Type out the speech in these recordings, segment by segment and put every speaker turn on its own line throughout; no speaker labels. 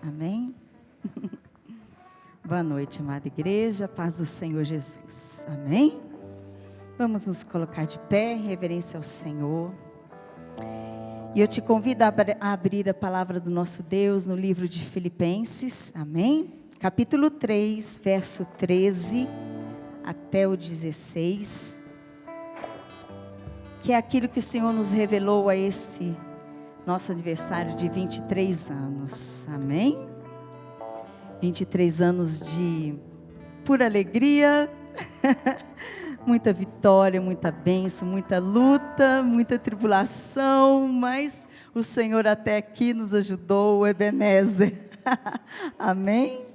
Amém? Boa noite, amada igreja, paz do Senhor Jesus. Amém? Vamos nos colocar de pé em reverência ao Senhor. E eu te convido a abrir a palavra do nosso Deus no livro de Filipenses. Amém? Capítulo 3, verso 13 até o 16. Que é aquilo que o Senhor nos revelou a esse nosso aniversário de 23 anos. Amém? 23 anos de pura alegria, muita vitória, muita bênção, muita luta, muita tribulação, mas o Senhor até aqui nos ajudou, o Ebenezer. Amém?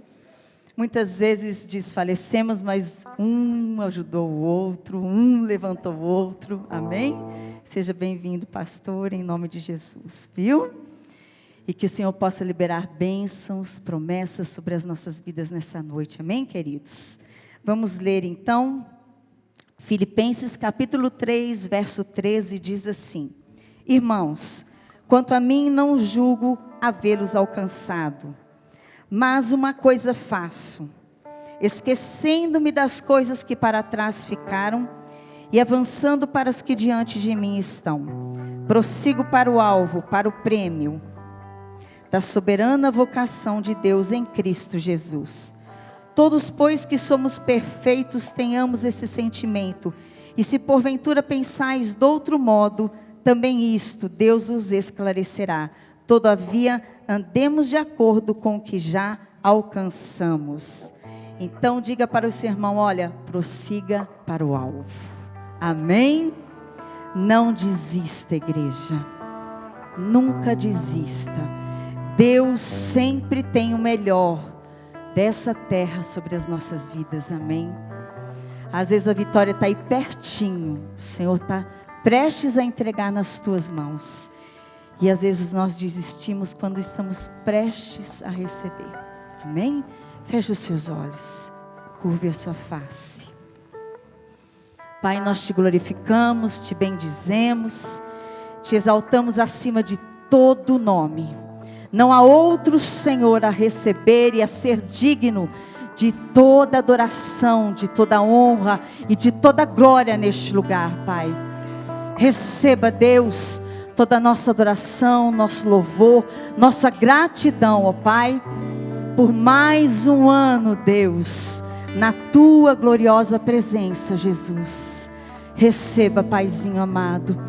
Muitas vezes desfalecemos, mas um ajudou o outro, um levantou o outro. Amém? Seja bem-vindo, pastor, em nome de Jesus, viu? E que o Senhor possa liberar bênçãos, promessas sobre as nossas vidas nessa noite. Amém, queridos? Vamos ler então, Filipenses capítulo 3, verso 13, diz assim: Irmãos, quanto a mim não julgo havê-los alcançado, mas uma coisa faço, esquecendo-me das coisas que para trás ficaram e avançando para as que diante de mim estão. Prossigo para o alvo, para o prêmio da soberana vocação de Deus em Cristo Jesus. Todos, pois, que somos perfeitos, tenhamos esse sentimento. E se porventura pensais de outro modo, também isto Deus os esclarecerá. Todavia, andemos de acordo com o que já alcançamos. Então, diga para o seu irmão, olha, prossiga para o alvo. Amém? Não desista, igreja. Nunca desista. Deus sempre tem o melhor dessa terra sobre as nossas vidas, amém? Às vezes a vitória está aí pertinho, o Senhor está prestes a entregar nas tuas mãos. E às vezes nós desistimos quando estamos prestes a receber, amém? Feche os seus olhos, curve a sua face. Pai, nós te glorificamos, te bendizemos, te exaltamos acima de todo nome. Não há outro Senhor a receber e a ser digno de toda adoração, de toda honra e de toda glória neste lugar, Pai. Receba, Deus, toda a nossa adoração, nosso louvor, nossa gratidão, ó Pai, por mais um ano, Deus, na Tua gloriosa presença, Jesus. Receba, Paizinho amado,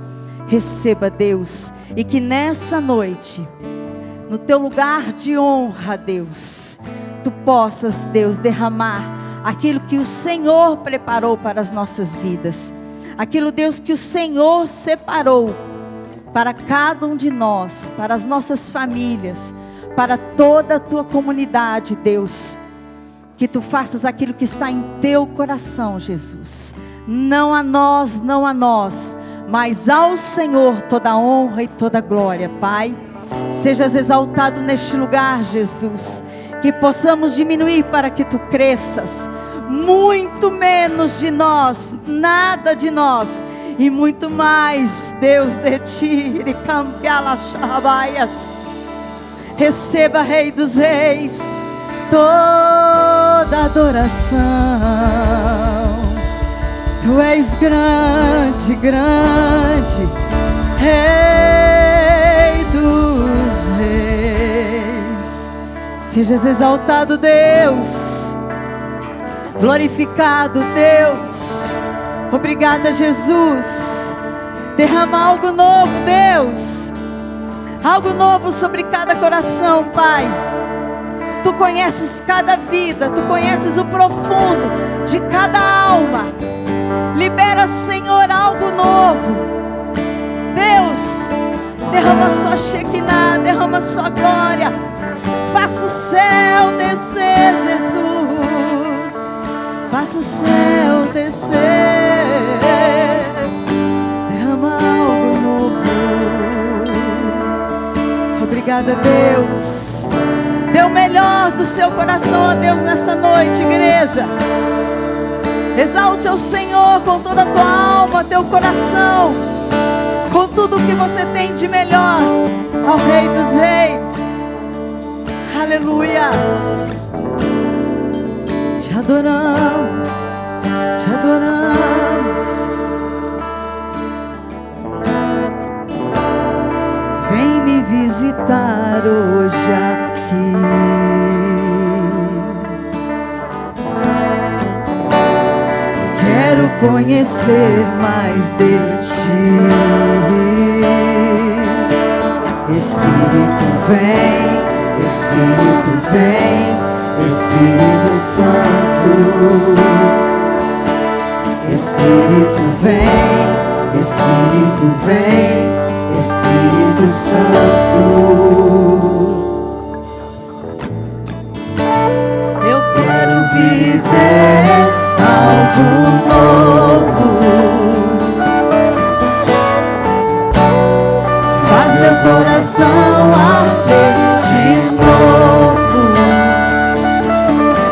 receba, Deus, e que nessa noite, no teu lugar de honra, Deus, tu possas, Deus, derramar aquilo que o Senhor preparou para as nossas vidas. Aquilo, Deus, que o Senhor separou para cada um de nós, para as nossas famílias, para toda a tua comunidade, Deus. Que tu faças aquilo que está em teu coração, Jesus. Não a nós, mas ao Senhor toda a honra e toda a glória, Pai. Sejas exaltado neste lugar, Jesus. Que possamos diminuir para que tu cresças. Muito menos de nós, nada de nós, e muito mais, Deus, de ti. Receba, Rei dos Reis, toda adoração. Tu és grande, grande, Rei dos Reis. Sejas exaltado, Deus. Glorificado, Deus. Obrigada, Jesus. Derrama algo novo, Deus. Algo novo sobre cada coração, Pai. Tu conheces cada vida, tu conheces o profundo de cada alma. Libera, Senhor, algo novo. Deus, derrama sua Shekinah, derrama sua glória. Faça o céu descer, Jesus. Faça o céu descer. Derrama algo novo. Obrigada, Deus. Dê o melhor do seu coração a Deus nessa noite, igreja. Exalte ao Senhor com toda a tua alma, teu coração, com tudo o que você tem de melhor, ao Rei dos Reis. aleluias. Te adoramos, te adoramos. Vem me visitar hoje aqui. Quero conhecer mais de ti. Espírito vem, Espírito vem, Espírito Santo. Espírito vem, Espírito vem, Espírito Santo. Eu quero viver algo novo. Faz meu coração arder de novo,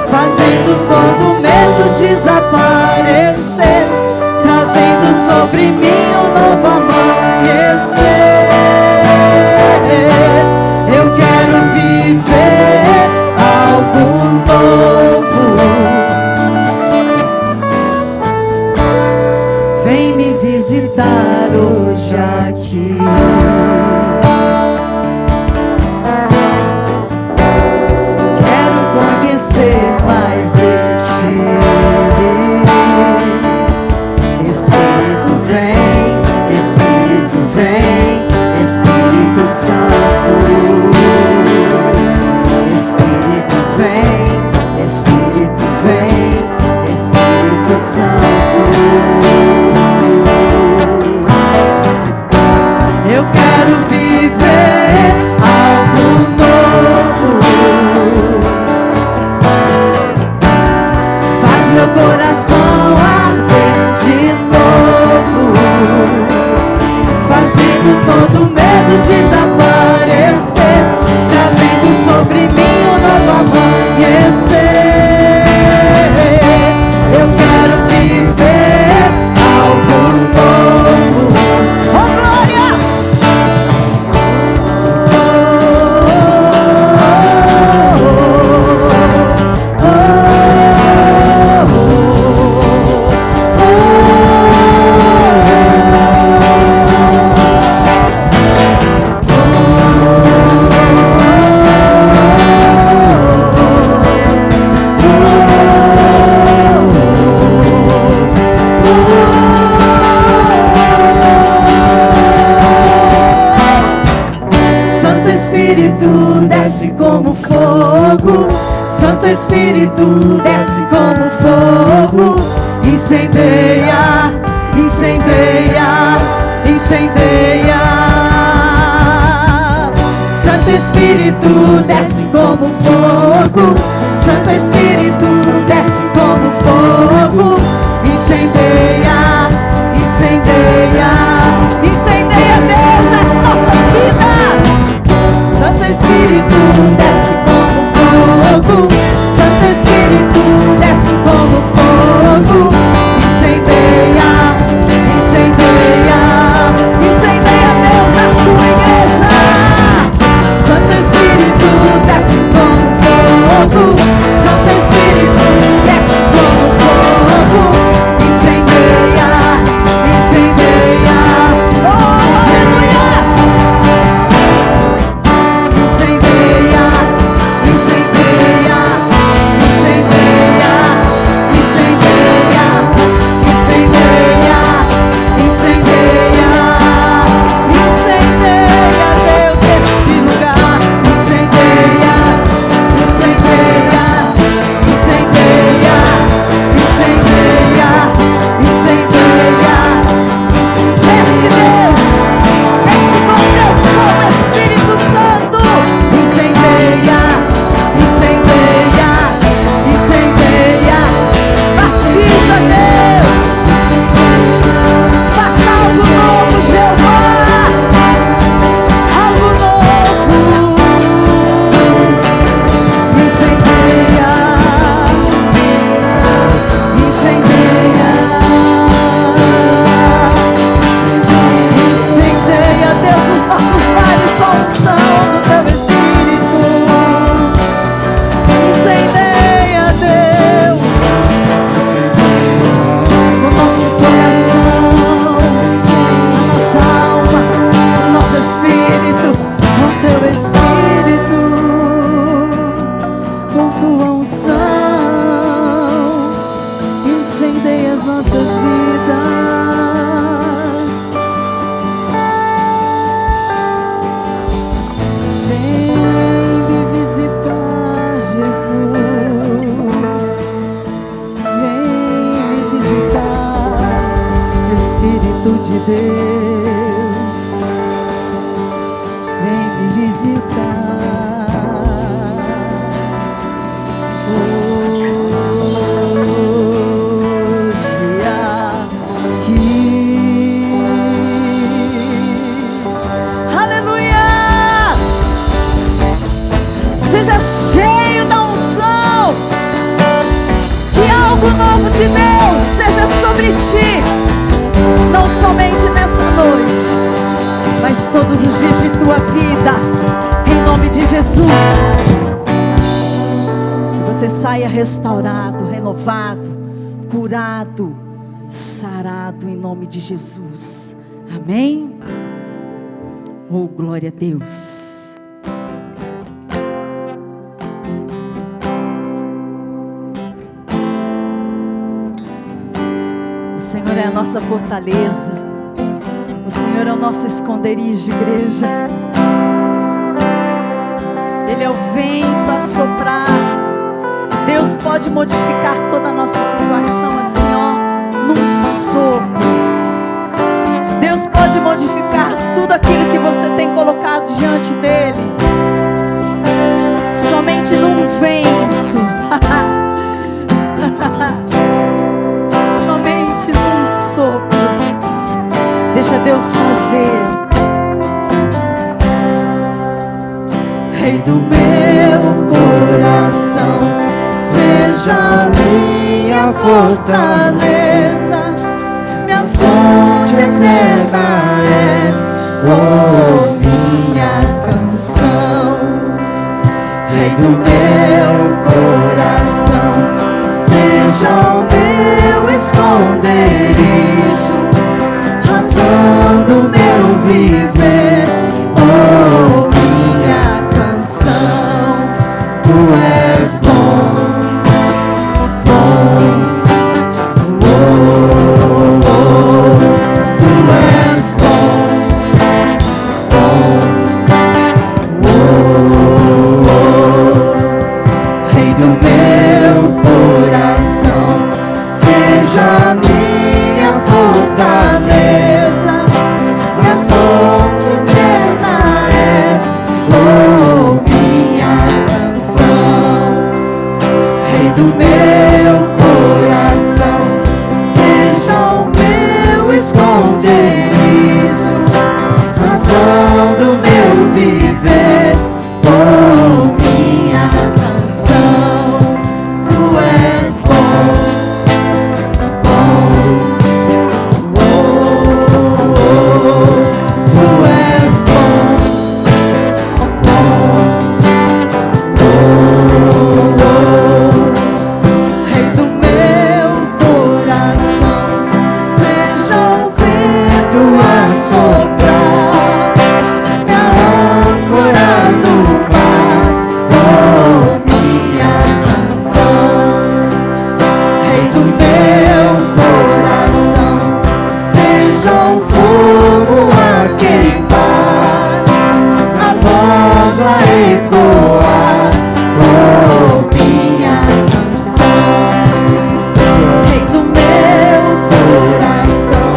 fazendo todo medo desaparecer, trazendo sobre mim um novo amanhecer. Eu quero viver algo novo. Vem me visitar hoje aqui. Quero conhecer mais de ti. Espírito vem, Espírito vem, Espírito Santo. Espírito vem, Espírito vem, Espírito Santo. Eu quero viver algo novo. Faz meu coração arder de novo, fazendo todo medo desaparecer, trazendo sobre mim um novo amanhecer. Eu quero viver algo novo. Oh, glórias! Santo Espírito desce como fogo, Santo Espírito desce como fogo, incendeia, incendeia, incendeia. Santo Espírito desce como fogo, Santo Espírito desce como fogo, incendeia, incendeia, incendeia, Deus, as nossas vidas. Santo Espírito desce como fogo, Santo Espírito desce como fogo, incendeia, incendeia, incendeia, Deus, a tua igreja. Santo Espírito desce como fogo, Santo Espírito cheio da unção. Que algo novo de Deus seja sobre ti, não somente nessa noite, mas todos os dias de tua vida, em nome de Jesus. Que você saia restaurado, renovado, curado, sarado em nome de Jesus. Amém? Oh, glória a Deus. O Senhor é a nossa fortaleza. O Senhor é o nosso esconderijo, igreja. Ele é o vento a soprar. Deus pode modificar toda a nossa situação assim, ó, num sopro. Deus pode modificar tudo aquilo que você tem colocado diante dele, somente num vento. Somente num sopro. Deixa Deus fazer. Rei do meu coração, seja minha fortaleza, minha fonte eterna és, oh, minha canção. Rei do meu coração, seja o meu esconderijo, razão do meu viver, oh, minha canção. Tu és bom, bom, oh, oh. Tu és bom, bom, oh, oh. Rei do meu coração, seja minha fortaleza, minha fonte eterna és, oh, minha canção. Rei do meu coração, seja o meu esconderijo, razão do meu viver, oh, minha canção. Tu és bom, bom, oh, oh. Tu és bom, bom, oh, oh. Rei do meu coração, seja o vento a soprar, minha âncora no mar, oh, minha canção. Rei do meu coração, seja o fogo a queimar, a voz a ecoar, oh, minha canção. Rei do meu coração,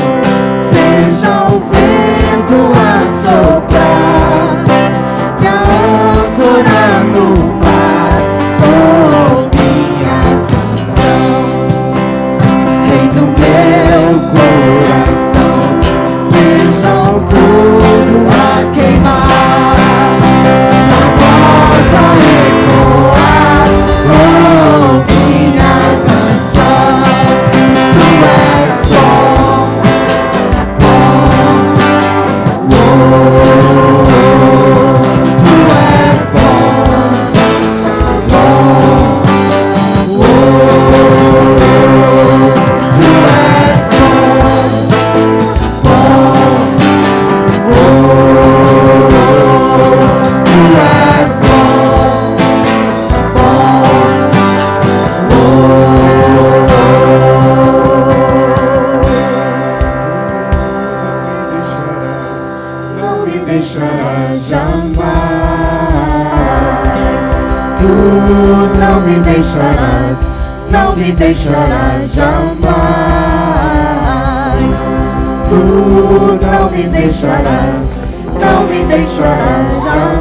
seja o vento a soprar, minha âncora no mar, oh, minha canção. Rei do meu coração, seja o fogo a queimar, a voz a ecoar, oh, minha canção. Tu és bom, bom, oh, tu és bom, bom, oh, tu és bom, bom, oh, tu és bom,
Não me deixarás jamais. Tu não me deixarás, não me deixarás jamais. Tu não me deixarás, não me deixarás jamais.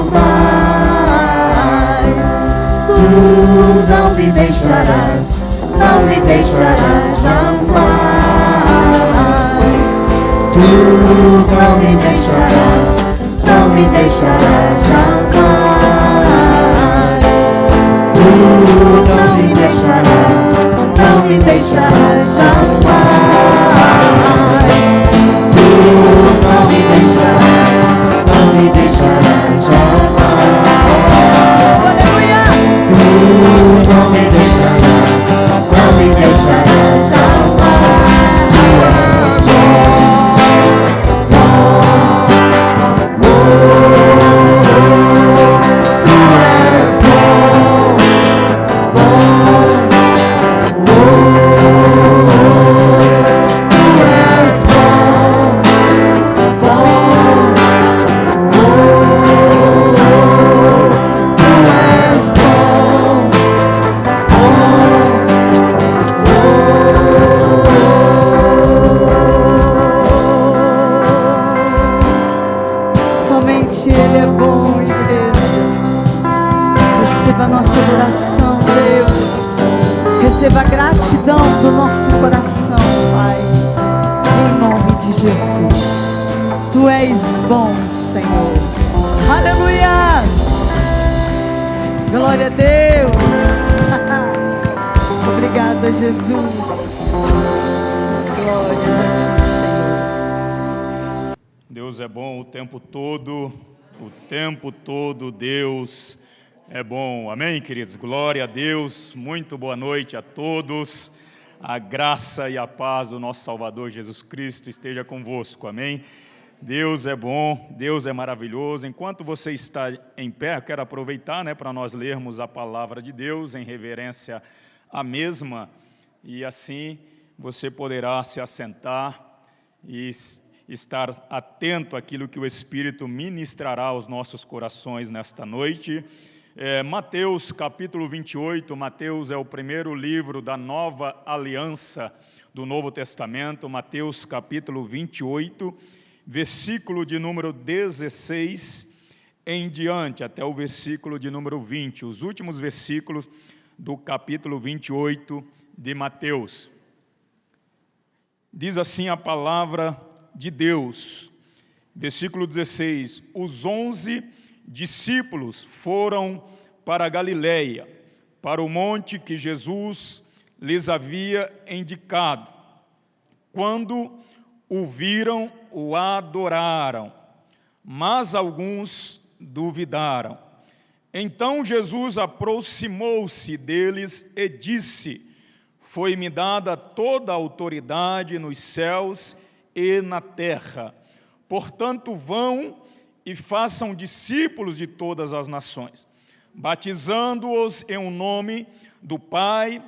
Tu não me deixarás, não me deixarás jamais. Tu não me deixarás, não me deixarás jamais. não me deixarás, não me deixarás jamais. Tu não me deixarás, não me deixarás jamais.
Aleluia!
Tu não me deixarás, não me deixarás jamais. Tu és
Somente Ele é bom, igreja. Receba a nossa adoração, Deus. Receba a gratidão do nosso coração, Pai. Em nome de Jesus. Tu és bom, Senhor. Aleluia! Glória a Deus. Obrigada, Jesus. Glórias a Ti, Senhor.
Deus é bom o tempo todo Deus é bom. Amém, queridos? Glória a Deus, muito boa noite a todos. A graça e a paz do nosso Salvador Jesus Cristo esteja convosco, amém? Deus é bom, Deus é maravilhoso. Enquanto você está em pé, eu quero aproveitar, para nós lermos a palavra de Deus em reverência à mesma, e assim você poderá se assentar e estar atento àquilo que o Espírito ministrará aos nossos corações nesta noite. Mateus capítulo 28, Mateus é o primeiro livro da nova aliança do Novo Testamento. Mateus capítulo 28, versículo de número 16 em diante, até o versículo de número 20, os últimos versículos do capítulo 28 de Mateus. Diz assim a palavra de Deus, versículo 16: os 11 discípulos foram para a Galileia, para o monte que Jesus lhes havia indicado. Quando o viram, o adoraram, mas alguns duvidaram. Então Jesus aproximou-se deles e disse: foi-me dada toda a autoridade nos céus e na terra. Portanto, vão e façam discípulos de todas as nações, batizando-os em um nome do Pai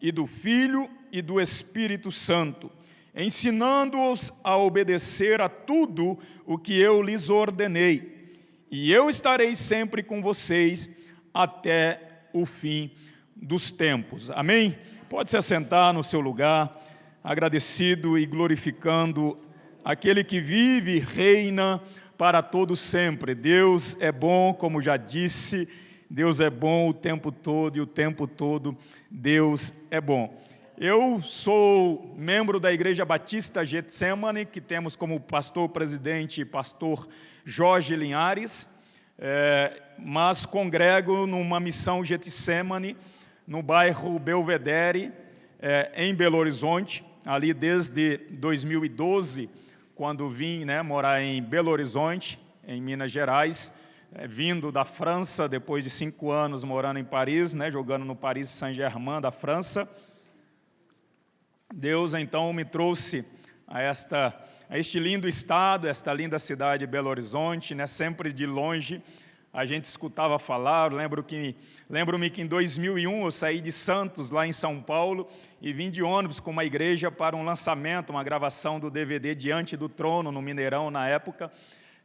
e do Filho e do Espírito Santo, ensinando-os a obedecer a tudo o que eu lhes ordenei. E eu estarei sempre com vocês até o fim dos tempos. Amém? Pode se assentar no seu lugar, agradecido e glorificando aquele que vive e reina para todo sempre. Deus é bom, como já disse, Deus é bom o tempo todo, e o tempo todo Deus é bom. Eu sou membro da Igreja Batista Getsemane, que temos como pastor-presidente pastor Jorge Linhares, mas congrego numa missão Getsemane, no bairro Belvedere, em Belo Horizonte, ali desde 2012, quando vim morar em Belo Horizonte, em Minas Gerais, vindo da França, depois de 5 anos morando em Paris, jogando no Paris Saint-Germain da França. Deus então me trouxe a este lindo estado, esta linda cidade de Belo Horizonte, sempre de longe. A gente escutava falar, lembro-me que em 2001 eu saí de Santos, lá em São Paulo, e vim de ônibus com uma igreja para um lançamento, uma gravação do DVD Diante do Trono, no Mineirão, na época.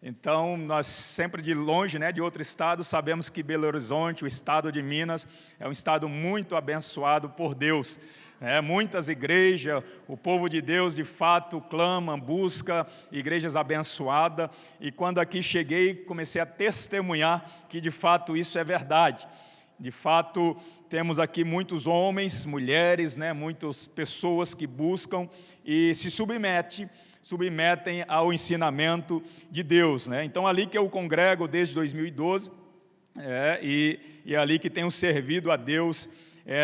Então, nós sempre de longe, de outro estado, sabemos que Belo Horizonte, o estado de Minas, é um estado muito abençoado por Deus. Muitas igrejas, o povo de Deus de fato clama, busca igrejas abençoadas, e quando aqui cheguei comecei a testemunhar que de fato isso é verdade. De fato temos aqui muitos homens, mulheres, muitas pessoas que buscam e se submetem ao ensinamento de Deus. Então ali que eu congrego desde 2012, e é ali que tenho servido a Deus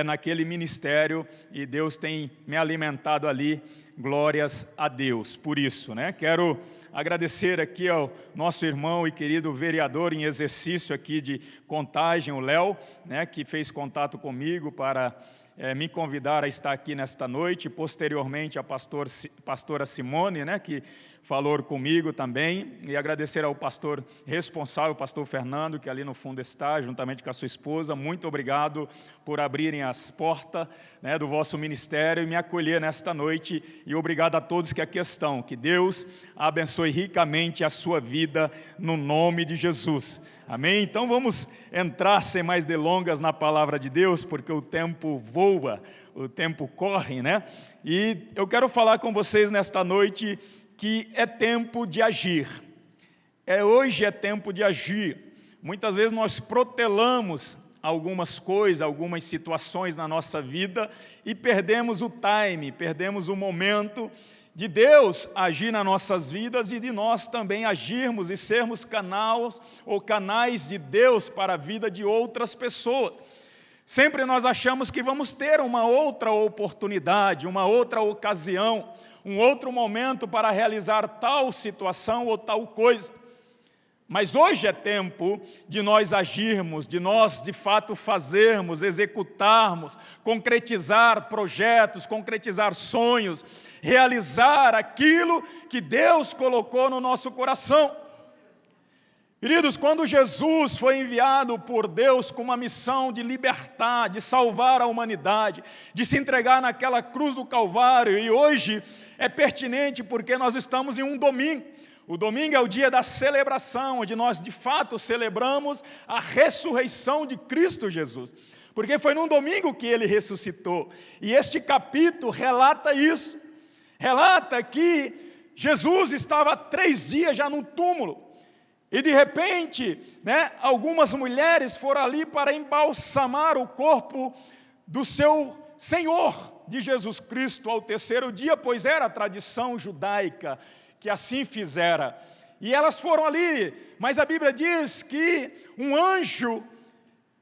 naquele ministério, e Deus tem me alimentado ali, glórias a Deus por isso, né? Quero agradecer aqui ao nosso irmão e querido vereador em exercício aqui de Contagem, o Léo, né, que fez contato comigo para me convidar a estar aqui nesta noite, posteriormente a pastora Simone, né, que falou comigo também, e agradecer ao pastor responsável, o pastor Fernando, que ali no fundo está, juntamente com a sua esposa. Muito obrigado por abrirem as portas, né, do vosso ministério e me acolher nesta noite, e obrigado a todos que aqui estão. Que Deus abençoe ricamente a sua vida, no nome de Jesus. Amém? Então vamos entrar sem mais delongas na palavra de Deus, porque o tempo voa, o tempo corre, né? E eu quero falar com vocês nesta noite que é tempo de agir. Hoje é tempo de agir. Muitas vezes nós protelamos algumas coisas, algumas situações na nossa vida e perdemos o time, perdemos o momento de Deus agir nas nossas vidas e de nós também agirmos e sermos canais de Deus para a vida de outras pessoas. Sempre nós achamos que vamos ter uma outra oportunidade, uma outra ocasião, um outro momento para realizar tal situação ou tal coisa. Mas hoje é tempo de nós agirmos, de nós de fato fazermos, executarmos, concretizar projetos, concretizar sonhos, realizar aquilo que Deus colocou no nosso coração. Queridos, quando Jesus foi enviado por Deus com uma missão de libertar, de salvar a humanidade, de se entregar naquela cruz do Calvário, e hoje é pertinente porque nós estamos em um domingo. O domingo é o dia da celebração, onde nós de fato celebramos a ressurreição de Cristo Jesus. Porque foi num domingo que Ele ressuscitou. E este capítulo relata isso. Relata que Jesus estava há 3 dias já no túmulo. E de repente, né, algumas mulheres foram ali para embalsamar o corpo do seu Senhor, de Jesus Cristo, ao 3º dia, pois era a tradição judaica que assim fizera. E elas foram ali, mas a Bíblia diz que um anjo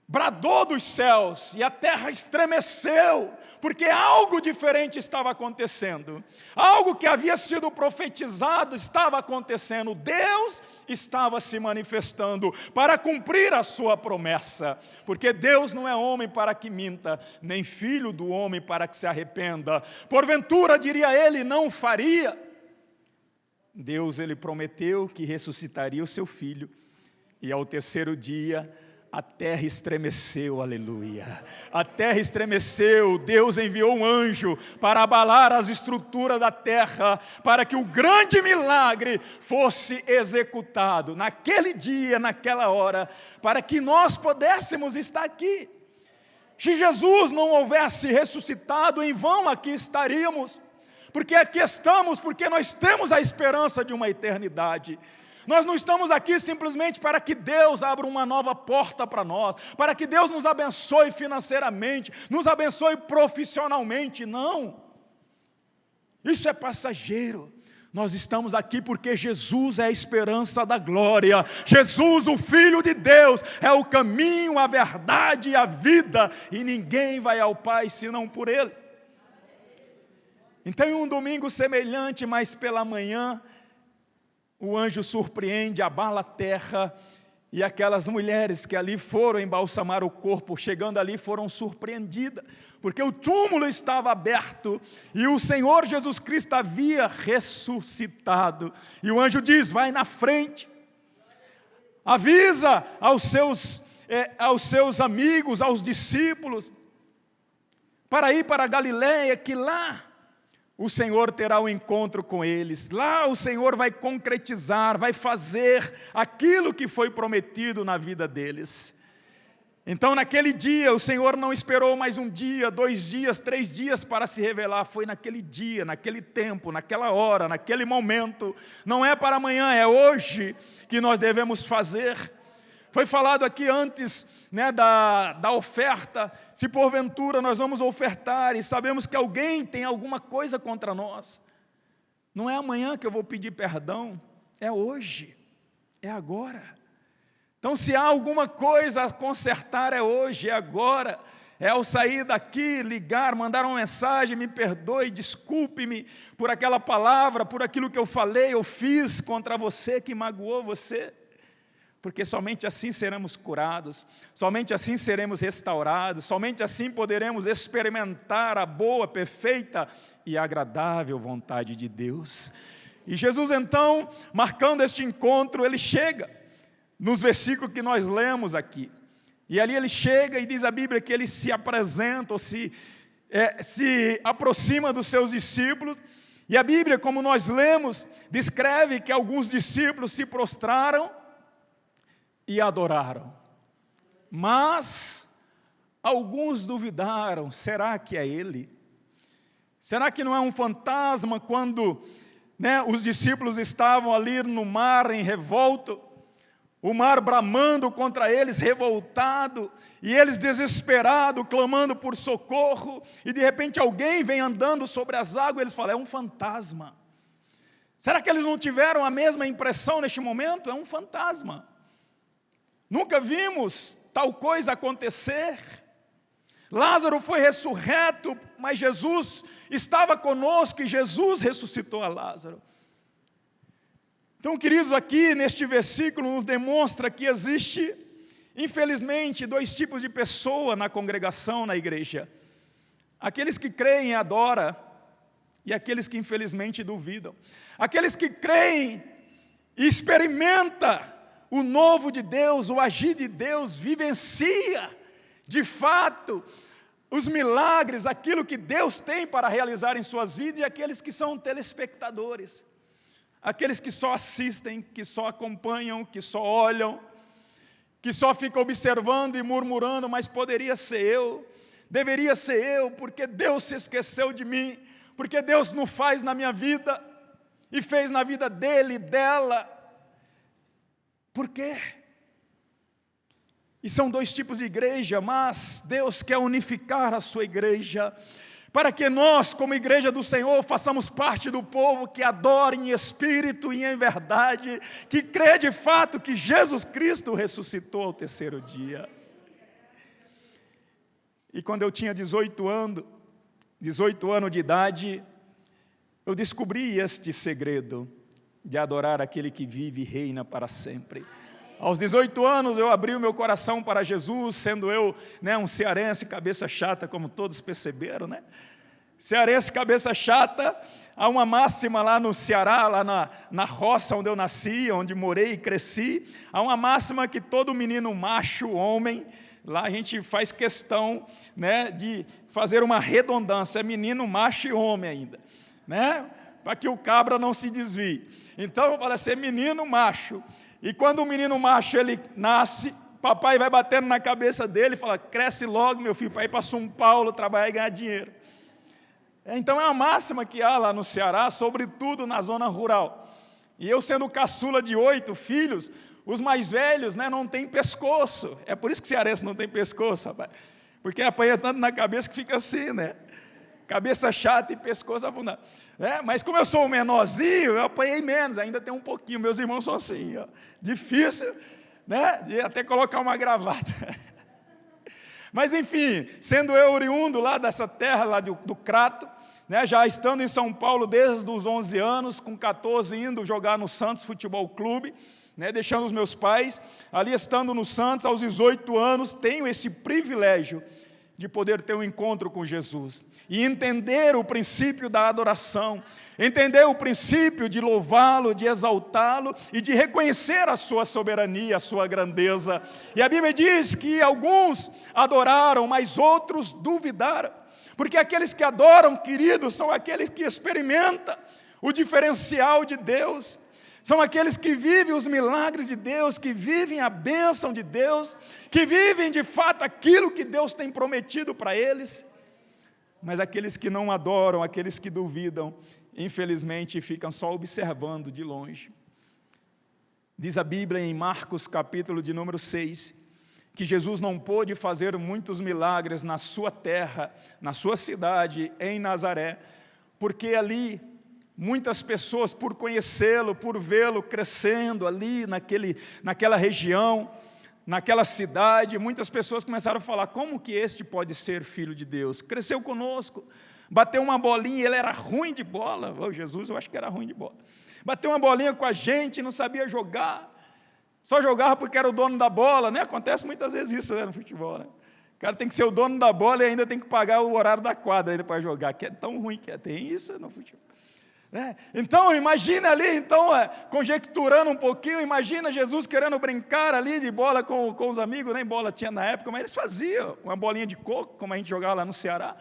bradou dos céus e a terra estremeceu, porque algo diferente estava acontecendo. Algo que havia sido profetizado estava acontecendo. Deus estava se manifestando para cumprir a sua promessa. Porque Deus não é homem para que minta, nem filho do homem para que se arrependa. Porventura, diria ele, não faria. Deus, ele prometeu que ressuscitaria o seu filho. E ao 3º dia, a terra estremeceu, aleluia. A terra estremeceu, Deus enviou um anjo para abalar as estruturas da terra, para que o grande milagre fosse executado naquele dia, naquela hora, para que nós pudéssemos estar aqui. Se Jesus não houvesse ressuscitado, em vão aqui estaríamos, porque aqui estamos, porque nós temos a esperança de uma eternidade. Nós não estamos aqui simplesmente para que Deus abra uma nova porta para nós, para que Deus nos abençoe financeiramente, nos abençoe profissionalmente, não. Isso é passageiro. Nós estamos aqui porque Jesus é a esperança da glória. Jesus, o Filho de Deus, é o caminho, a verdade e a vida, e ninguém vai ao Pai senão por Ele. Então, em um domingo semelhante, mas pela manhã, o anjo surpreende, abala a terra, e aquelas mulheres que ali foram embalsamar o corpo, chegando ali, foram surpreendidas, porque o túmulo estava aberto, e o Senhor Jesus Cristo havia ressuscitado. E o anjo diz: vai na frente, avisa aos seus amigos, aos discípulos, para ir para a Galileia, que lá o Senhor terá um encontro com eles. Lá o Senhor vai concretizar, vai fazer aquilo que foi prometido na vida deles. Então, naquele dia, o Senhor não esperou mais 1 dia, 2 dias, 3 dias para se revelar. Foi naquele dia, naquele tempo, naquela hora, naquele momento. Não é para amanhã, é hoje que nós devemos fazer. Foi falado aqui antes, né, da oferta. Se porventura nós vamos ofertar e sabemos que alguém tem alguma coisa contra nós, não é amanhã que eu vou pedir perdão, é hoje, é agora. Então, se há alguma coisa a consertar, é hoje, é agora. É ao sair daqui, ligar, mandar uma mensagem, me perdoe, desculpe-me por aquela palavra, por aquilo que eu falei ou fiz contra você, que magoou você. Porque somente assim seremos curados, somente assim seremos restaurados, somente assim poderemos experimentar a boa, perfeita e agradável vontade de Deus. E Jesus então, marcando este encontro, ele chega nos versículos que nós lemos aqui. E ali ele chega e diz a Bíblia que ele se apresenta, ou se aproxima dos seus discípulos. E a Bíblia, como nós lemos, descreve que alguns discípulos se prostraram e adoraram. Mas alguns duvidaram, será que é ele? Será que não é um fantasma quando os discípulos estavam ali no mar em revolta? O mar bramando contra eles, revoltado, e eles desesperados, clamando por socorro, e de repente alguém vem andando sobre as águas, e eles falam, é um fantasma. Será que eles não tiveram a mesma impressão neste momento? É um fantasma. Nunca vimos tal coisa acontecer. Lázaro foi ressurreto, mas Jesus estava conosco, e Jesus ressuscitou a Lázaro. Então, queridos, aqui neste versículo nos demonstra que existe, infelizmente, dois tipos de pessoa na congregação, na igreja. Aqueles que creem e adoram, e aqueles que infelizmente duvidam. Aqueles que creem e experimentam o novo de Deus, o agir de Deus, vivencia, de fato, os milagres, aquilo que Deus tem para realizar em suas vidas, e aqueles que são telespectadores. Aqueles que só assistem, que só acompanham, que só olham, que só ficam observando e murmurando, mas poderia ser eu, deveria ser eu, porque Deus se esqueceu de mim, porque Deus não faz na minha vida, e fez na vida dele, dela. Por quê? E são dois tipos de igreja, mas Deus quer unificar a sua igreja, para que nós, como igreja do Senhor, façamos parte do povo que adora em espírito e em verdade, que crê de fato que Jesus Cristo ressuscitou ao terceiro dia. E quando eu tinha 18 anos de idade, eu descobri este segredo de adorar aquele que vive e reina para sempre. Aos 18 anos eu abri o meu coração para Jesus, sendo eu um cearense, cabeça chata, como todos perceberam, Cearense, cabeça chata. Há uma máxima lá no Ceará, lá na roça onde eu nasci, onde morei e cresci. Há uma máxima que todo menino macho, homem, lá a gente faz questão de fazer uma redundância, é menino, macho e homem ainda, para que o cabra não se desvie. Então eu falo assim, é menino, macho. E quando o menino macho ele nasce, papai vai batendo na cabeça dele e fala, cresce logo, meu filho, para ir para São Paulo trabalhar e ganhar dinheiro. Então é uma máxima que há lá no Ceará, sobretudo na zona rural. E eu sendo caçula de 8 filhos, os mais velhos não têm pescoço. É por isso que cearense não tem pescoço, rapaz. Porque apanha tanto na cabeça que fica assim, Cabeça chata e pescoço afundado. Mas como eu sou o menorzinho, eu apanhei menos, ainda tem um pouquinho. Meus irmãos são assim, difícil, de até colocar uma gravata. Mas enfim, sendo eu oriundo lá dessa terra, lá do Crato, já estando em São Paulo desde os 11 anos, com 14 indo jogar no Santos Futebol Clube, deixando os meus pais, ali estando no Santos, aos 18 anos, tenho esse privilégio de poder ter um encontro com Jesus, e entender o princípio da adoração, entender o princípio de louvá-lo, de exaltá-lo, e de reconhecer a sua soberania, a sua grandeza. E a Bíblia diz que alguns adoraram, mas outros duvidaram, porque aqueles que adoram, queridos, são aqueles que experimentam o diferencial de Deus, são aqueles que vivem os milagres de Deus, que vivem a bênção de Deus, que vivem de fato aquilo que Deus tem prometido para eles. Mas aqueles que não adoram, aqueles que duvidam, infelizmente ficam só observando de longe. Diz a Bíblia em Marcos capítulo de número 6, que Jesus não pôde fazer muitos milagres na sua terra, na sua cidade, em Nazaré, porque ali muitas pessoas, por conhecê-lo, por vê-lo crescendo ali naquela região, naquela cidade, muitas pessoas começaram a falar, como que este pode ser filho de Deus? Cresceu conosco, bateu uma bolinha, ele era ruim de bola. Oh, Jesus, eu acho que era ruim de bola. Bateu uma bolinha com a gente, não sabia jogar, só jogava porque era o dono da bola, né? Acontece muitas vezes isso, né, no futebol, né? O cara tem que ser o dono da bola e ainda tem que pagar o horário da quadra ainda para jogar, que é tão ruim que é. Tem isso no futebol. Então, imagina ali, conjecturando um pouquinho, imagina Jesus querendo brincar ali de bola com os amigos, nem bola tinha na época, mas eles faziam uma bolinha de coco, como a gente jogava lá no Ceará,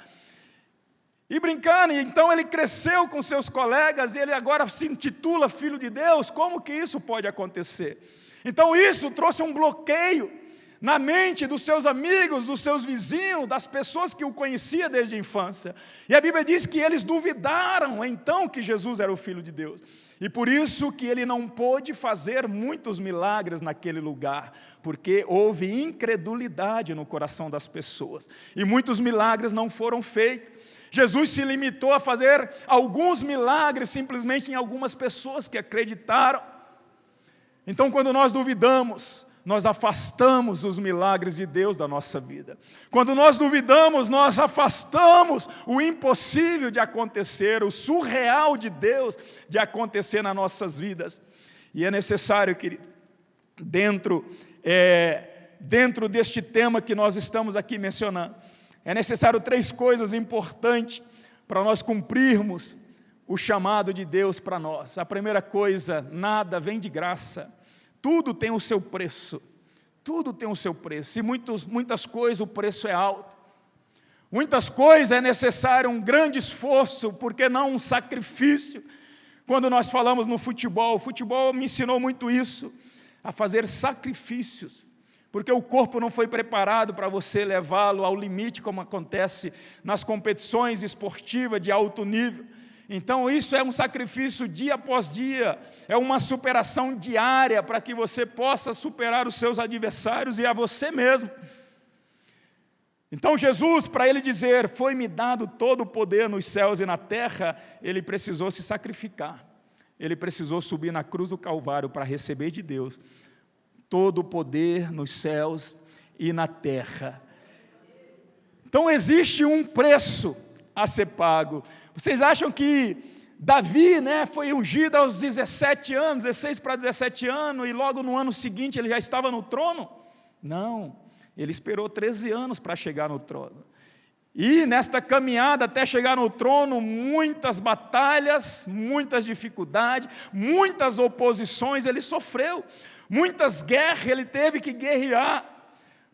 e brincando. E então ele cresceu com seus colegas, e ele agora se intitula Filho de Deus. Como que isso pode acontecer? Então isso trouxe um bloqueio na mente dos seus amigos, dos seus vizinhos, das pessoas que o conheciam desde a infância. E a Bíblia diz que eles duvidaram então que Jesus era o Filho de Deus. E por isso que ele não pôde fazer muitos milagres naquele lugar, porque houve incredulidade no coração das pessoas. E muitos milagres não foram feitos. Jesus se limitou a fazer alguns milagres simplesmente em algumas pessoas que acreditaram. Então, quando nós duvidamos, nós afastamos os milagres de Deus da nossa vida. Quando nós duvidamos, nós afastamos o impossível de acontecer, o surreal de Deus de acontecer nas nossas vidas. E é necessário, querido, dentro deste tema que nós estamos aqui mencionando, é necessário 3 coisas importantes para nós cumprirmos o chamado de Deus para nós. A primeira coisa, nada vem de graça. Tudo tem o seu preço, tudo tem o seu preço, e muitas coisas o preço é alto, muitas coisas é necessário um grande esforço, porque não um sacrifício. Quando nós falamos no futebol, o futebol me ensinou muito isso, a fazer sacrifícios, porque o corpo não foi preparado para você levá-lo ao limite, como acontece nas competições esportivas de alto nível. Então isso é um sacrifício dia após dia, é uma superação diária para que você possa superar os seus adversários e a você mesmo. Então Jesus, para ele dizer, foi-me dado todo o poder nos céus e na terra, ele precisou se sacrificar, ele precisou subir na cruz do Calvário para receber de Deus todo o poder nos céus e na terra. Então existe um preço a ser pago. Vocês acham que Davi, foi ungido aos 17 anos, 16 para 17 anos, e logo no ano seguinte ele já estava no trono? Não, ele esperou 13 anos para chegar no trono. E nesta caminhada até chegar no trono, muitas batalhas, muitas dificuldades, muitas oposições ele sofreu, muitas guerras ele teve que guerrear,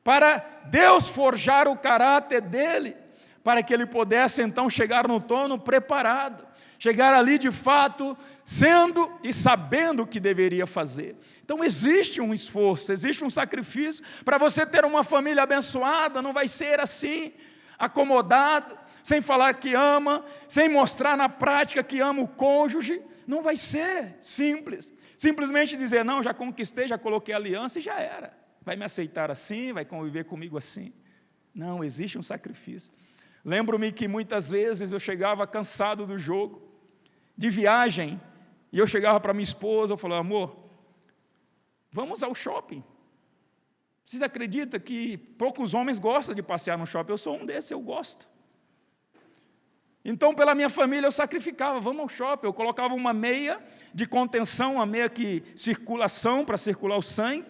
para Deus forjar o caráter dele, para que ele pudesse então chegar no trono preparado, chegar ali de fato, sendo e sabendo o que deveria fazer. Então existe um esforço, existe um sacrifício. Para você ter uma família abençoada, não vai ser assim, acomodado, sem falar que ama, sem mostrar na prática que ama o cônjuge. Não vai ser simples, simplesmente dizer, não, já conquistei, já coloquei aliança e já era, vai me aceitar assim, vai conviver comigo assim. Não, existe um sacrifício. Lembro-me que muitas vezes eu chegava cansado do jogo, de viagem, e eu chegava para minha esposa, eu falava, amor, vamos ao shopping. Vocês acreditam que poucos homens gostam de passear no shopping? Eu sou um desses, eu gosto. Então, pela minha família, eu sacrificava, vamos ao shopping. Eu colocava uma meia de contenção, uma meia que circulação, para circular o sangue,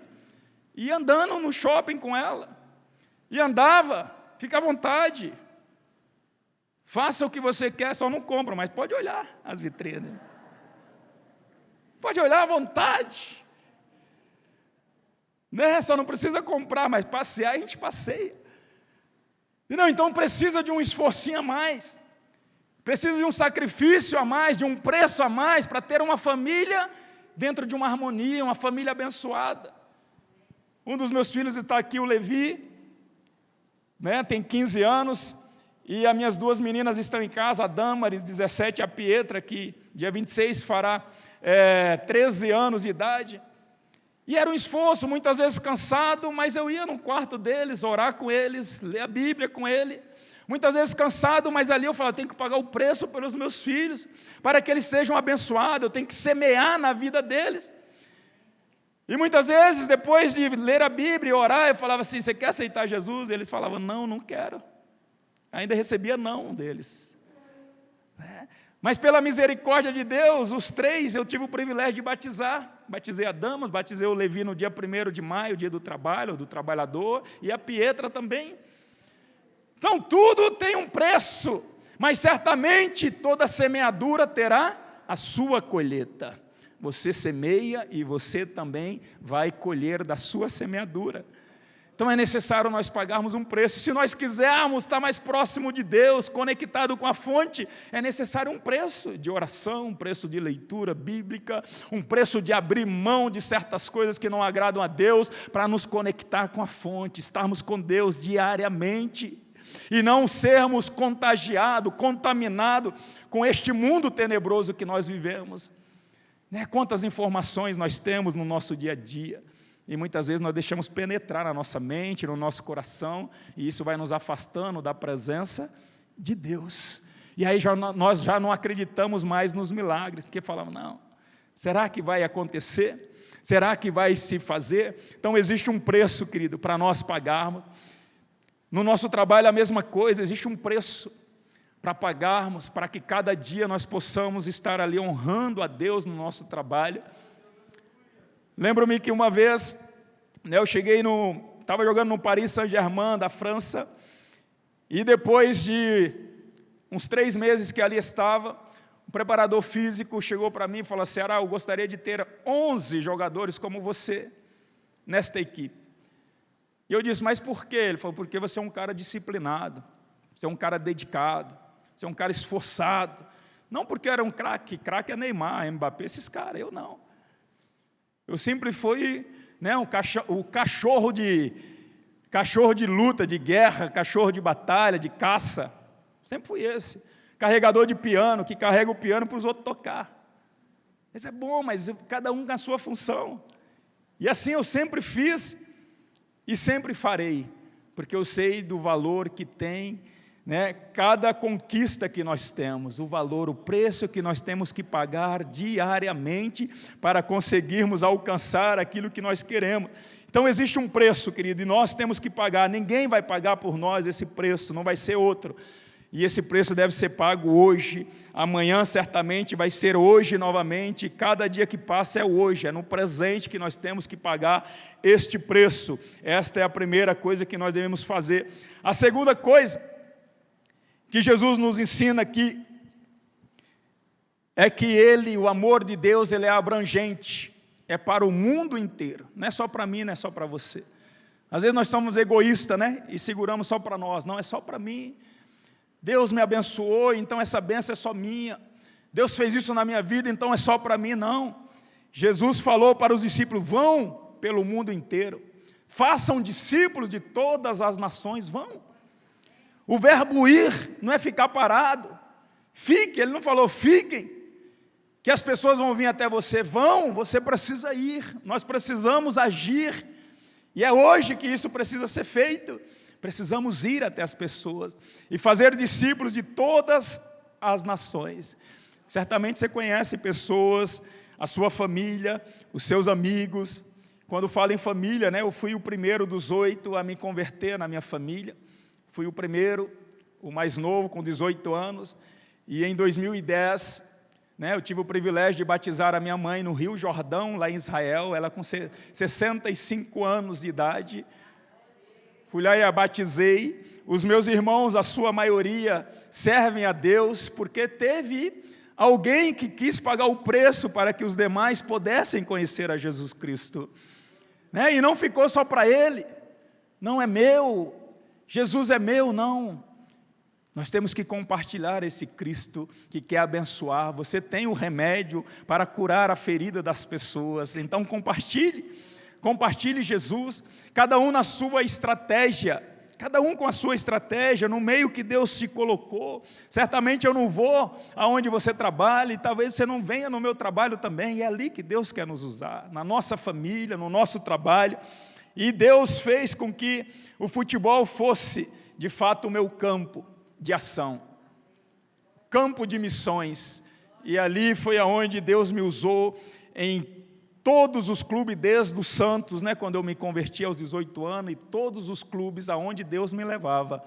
e andando no shopping com ela. E andava, fica à vontade. Faça o que você quer, só não compra, mas pode olhar as vitrines. Pode olhar à vontade. Só não precisa comprar, mas passear a gente passeia. Não, então precisa de um esforcinho a mais. Precisa de um sacrifício a mais, de um preço a mais, para ter uma família dentro de uma harmonia, uma família abençoada. Um dos meus filhos está aqui, o Levi, tem 15 anos, e as minhas 2 meninas estão em casa, a Damaris, 17, e a Pietra, que dia 26 fará 13 anos de idade. E era um esforço, muitas vezes cansado, mas eu ia no quarto deles, orar com eles, ler a Bíblia com ele. Muitas vezes cansado, mas ali eu falava, eu tenho que pagar o preço pelos meus filhos, para que eles sejam abençoados, eu tenho que semear na vida deles. E muitas vezes, depois de ler a Bíblia e orar, eu falava assim, você quer aceitar Jesus? E eles falavam, não, não quero. Ainda recebia não deles. Mas pela misericórdia de Deus, os 3 eu tive o privilégio de batizar. Batizei a Damas, batizei o Levi no dia 1º de maio, dia do trabalho, do trabalhador, e a Pietra também. Então tudo tem um preço, mas certamente toda semeadura terá a sua colheita. Você semeia e você também vai colher da sua semeadura. Então é necessário nós pagarmos um preço. Se nós quisermos estar mais próximo de Deus, conectado com a fonte, é necessário um preço de oração, um preço de leitura bíblica, um preço de abrir mão de certas coisas que não agradam a Deus, para nos conectar com a fonte, estarmos com Deus diariamente, e não sermos contagiados, contaminados com este mundo tenebroso que nós vivemos. Quantas informações nós temos no nosso dia a dia, e muitas vezes nós deixamos penetrar na nossa mente, no nosso coração, e isso vai nos afastando da presença de Deus. E aí nós já não acreditamos mais nos milagres, porque falamos, não, será que vai acontecer? Será que vai se fazer? Então existe um preço, querido, para nós pagarmos. No nosso trabalho a mesma coisa, existe um preço para pagarmos, para que cada dia nós possamos estar ali honrando a Deus no nosso trabalho. Lembro-me que uma vez, eu estava jogando no Paris Saint-Germain, da França, e depois de uns 3 meses que ali estava, o preparador físico chegou para mim e falou assim, eu gostaria de ter 11 jogadores como você nesta equipe. E eu disse, mas por quê? Ele falou, porque você é um cara disciplinado, você é um cara dedicado, você é um cara esforçado. Não porque era um craque é Neymar, Mbappé, esses caras, eu não. Eu sempre fui o cachorro de luta, de guerra, cachorro de batalha, de caça. Sempre fui esse. Carregador de piano, que carrega o piano para os outros tocar. Isso é bom, mas cada um com a sua função. E assim eu sempre fiz e sempre farei, porque eu sei do valor que tem, cada conquista que nós temos, o valor, o preço que nós temos que pagar diariamente para conseguirmos alcançar aquilo que nós queremos. Então existe um preço, querido, e nós temos que pagar. Ninguém vai pagar por nós esse preço, não vai ser outro. E esse preço deve ser pago hoje, amanhã certamente vai ser hoje novamente, e cada dia que passa é hoje, é no presente que nós temos que pagar este preço. Esta é a primeira coisa que nós devemos fazer. A segunda coisa que Jesus nos ensina aqui é que o amor de Deus, ele é abrangente, é para o mundo inteiro, não é só para mim, não é só para você. Às vezes nós somos egoístas, e seguramos só para nós, não, é só para mim. Deus me abençoou, então essa bênção é só minha. Deus fez isso na minha vida, então é só para mim, não. Jesus falou para os discípulos, vão pelo mundo inteiro, façam discípulos de todas as nações, vão. O verbo ir não é ficar parado. Fique, ele não falou fiquem, que as pessoas vão vir até você. Vão, você precisa ir, nós precisamos agir. E é hoje que isso precisa ser feito. Precisamos ir até as pessoas e fazer discípulos de todas as nações. Certamente você conhece pessoas, a sua família, os seus amigos. Quando falo em família, eu fui o primeiro dos 8 a me converter na minha família. Fui o primeiro, o mais novo, com 18 anos, e em 2010, eu tive o privilégio de batizar a minha mãe no Rio Jordão, lá em Israel, ela com 65 anos de idade. Fui lá e a batizei. Os meus irmãos, a sua maioria, servem a Deus, porque teve alguém que quis pagar o preço para que os demais pudessem conhecer a Jesus Cristo. E não ficou só para ele, não é meu, Jesus é meu, não. Nós temos que compartilhar esse Cristo que quer abençoar. Você tem o remédio para curar a ferida das pessoas. Então compartilhe Jesus, cada um na sua estratégia, cada um com a sua estratégia, no meio que Deus se colocou. Certamente eu não vou aonde você trabalha, e talvez você não venha no meu trabalho também. É ali que Deus quer nos usar, na nossa família, no nosso trabalho. E Deus fez com que o futebol fosse, de fato, o meu campo de ação, campo de missões. E ali foi aonde Deus me usou em todos os clubes, desde o Santos, né, quando eu me converti aos 18 anos, e todos os clubes aonde Deus me levava,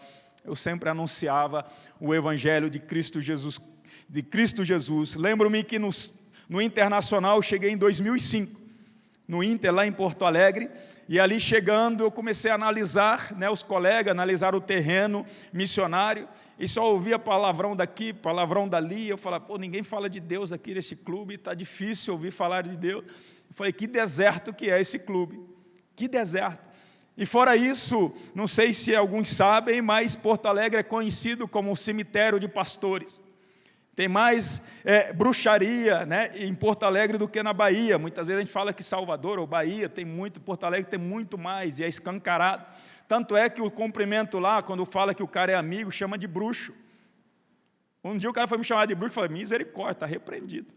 eu sempre anunciava o Evangelho de Cristo Jesus. Lembro-me que no Internacional eu cheguei em 2005, no Inter, lá em Porto Alegre, e ali chegando eu comecei a analisar, né, os colegas, analisar o terreno missionário, e só ouvia palavrão daqui, palavrão dali. Eu falava, pô, ninguém fala de Deus aqui nesse clube, está difícil ouvir falar de Deus. Eu falei, que deserto que é esse clube, que deserto. E fora isso, não sei se alguns sabem, mas Porto Alegre é conhecido como um cemitério de pastores. Tem mais bruxaria, né, em Porto Alegre do que na Bahia. Muitas vezes a gente fala que Salvador ou Bahia tem muito, Porto Alegre tem muito mais, e é escancarado. Tanto é que o cumprimento lá, quando fala que o cara é amigo, chama de bruxo. Um dia o cara foi me chamar de bruxo, eu falei, misericórdia, está repreendido.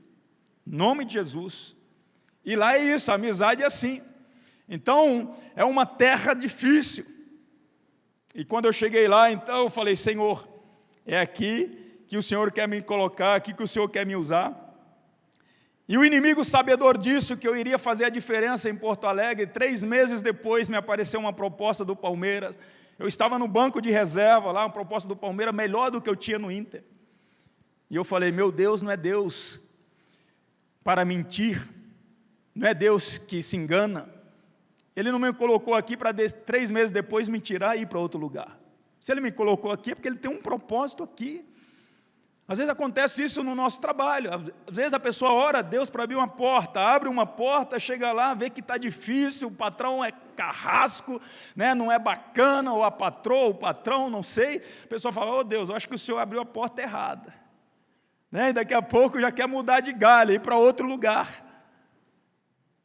Em nome de Jesus. E lá é isso, a amizade é assim. Então, é uma terra difícil. E quando eu cheguei lá, então, eu falei, Senhor, é aqui que o Senhor quer me colocar, aqui que o Senhor quer me usar. E o inimigo, sabedor disso, que eu iria fazer a diferença em Porto Alegre, 3 meses depois me apareceu uma proposta do Palmeiras. Eu estava no banco de reserva lá, uma proposta do Palmeiras melhor do que eu tinha no Inter. E eu falei, meu Deus não é Deus para mentir, não é Deus que se engana. Ele não me colocou aqui para 3 meses depois me tirar e ir para outro lugar. Se Ele me colocou aqui é porque Ele tem um propósito aqui. Às vezes acontece isso no nosso trabalho. Às vezes a pessoa ora a Deus para abrir uma porta, abre uma porta, chega lá, vê que está difícil, o patrão é carrasco, né, não é bacana, ou a patroa, o patrão, não sei. A pessoa fala, Deus, eu acho que o Senhor abriu a porta errada. Né, e daqui a pouco já quer mudar de galho, ir para outro lugar.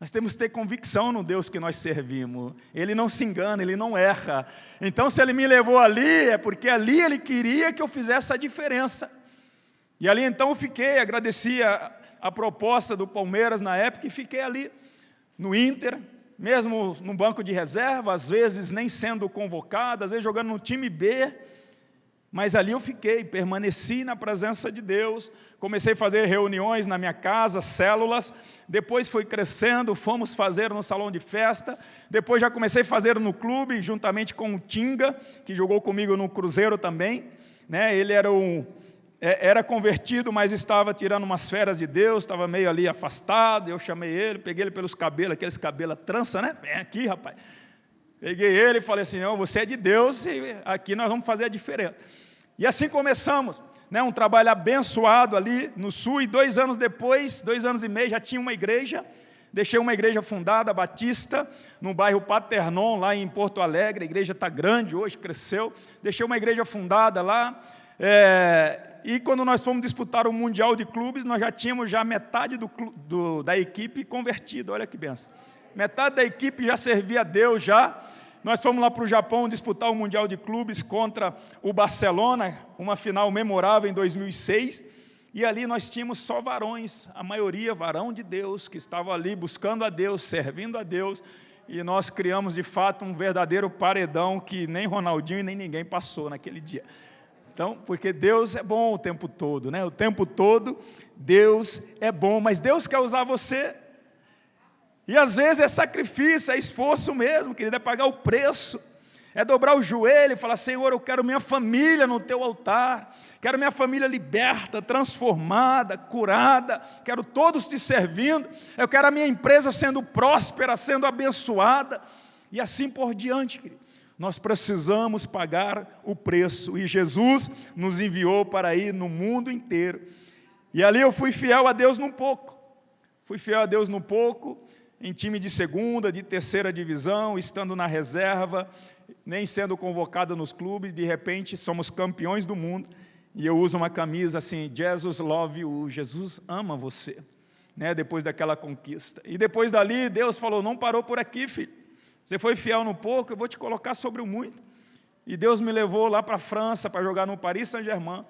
Nós temos que ter convicção no Deus que nós servimos. Ele não se engana, Ele não erra. Então, se Ele me levou ali, é porque ali Ele queria que eu fizesse a diferença. E ali, então, eu fiquei, agradeci a proposta do Palmeiras na época, e fiquei ali no Inter, mesmo no banco de reserva, às vezes nem sendo convocado, às vezes jogando no time B, mas ali eu fiquei, permaneci na presença de Deus, comecei a fazer reuniões na minha casa, células, depois fui crescendo, fomos fazer no salão de festa, depois já comecei a fazer no clube, juntamente com o Tinga, que jogou comigo no Cruzeiro também, né? Ele era convertido, mas estava tirando umas férias de Deus, estava meio ali afastado, eu chamei ele, peguei ele pelos cabelos, aqueles cabelos trança, né? Vem aqui, rapaz. Peguei ele e falei assim, não, você é de Deus e aqui nós vamos fazer a diferença. E assim começamos, né, um trabalho abençoado ali no Sul, e 2 anos depois, 2 anos e meio, já tinha uma igreja, deixei uma igreja fundada, Batista, no bairro Paternon, lá em Porto Alegre. A igreja está grande hoje, cresceu, deixei uma igreja fundada lá, e quando nós fomos disputar o Mundial de Clubes, nós já tínhamos metade da equipe convertida, olha que benção. Metade da equipe já servia a Deus já. Nós fomos lá para o Japão disputar o Mundial de Clubes contra o Barcelona, uma final memorável em 2006, e ali nós tínhamos só varões, a maioria varão de Deus, que estavam ali buscando a Deus, servindo a Deus, e nós criamos de fato um verdadeiro paredão que nem Ronaldinho e nem ninguém passou naquele dia. Então, porque Deus é bom o tempo todo, né? O tempo todo Deus é bom, mas Deus quer usar você. E às vezes é sacrifício, é esforço mesmo, querido, é pagar o preço. É dobrar o joelho e falar, Senhor, eu quero minha família no teu altar. Quero minha família liberta, transformada, curada. Quero todos te servindo. Eu quero a minha empresa sendo próspera, sendo abençoada. E assim por diante, querido. Nós precisamos pagar o preço, e Jesus nos enviou para ir no mundo inteiro. E ali eu fui fiel a Deus num pouco. Fui fiel a Deus num pouco, em time de 2ª, de 3ª divisão, estando na reserva, nem sendo convocado nos clubes. De repente, somos campeões do mundo, e eu uso uma camisa assim, Jesus love you, Jesus ama você, né? Depois daquela conquista. E depois dali, Deus falou, não parou por aqui, filho. Você foi fiel no pouco, eu vou te colocar sobre o muito. E Deus me levou lá para a França para jogar no Paris Saint-Germain,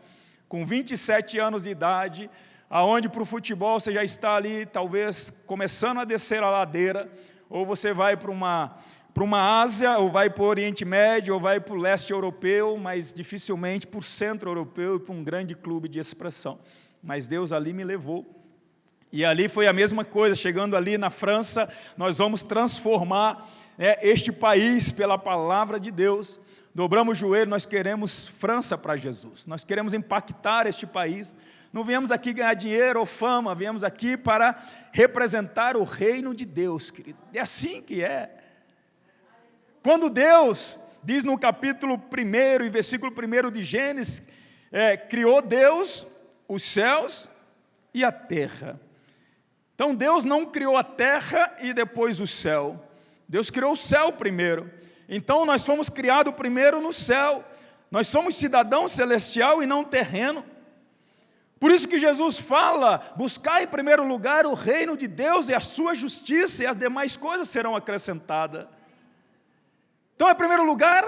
com 27 anos de idade, aonde para o futebol você já está ali, talvez, começando a descer a ladeira, ou você vai para uma Ásia, ou vai para o Oriente Médio, ou vai para o leste europeu, mas dificilmente para o centro europeu e para um grande clube de expressão. Mas Deus ali me levou. E ali foi a mesma coisa, chegando ali na França, nós vamos transformar este país pela palavra de Deus. Dobramos o joelho, nós queremos França para Jesus, nós queremos impactar este país. Não viemos aqui ganhar dinheiro ou fama, viemos aqui para representar o reino de Deus, querido. É assim que é. Quando Deus, diz no capítulo 1 e versículo 1 de Gênesis, criou Deus os céus e a terra. Então Deus não criou a terra e depois o céu. Deus criou o céu primeiro. Então nós fomos criados primeiro no céu. Nós somos cidadão celestial e não terreno. Por isso que Jesus fala, buscar em primeiro lugar o reino de Deus e a sua justiça, e as demais coisas serão acrescentadas. Então, em primeiro lugar,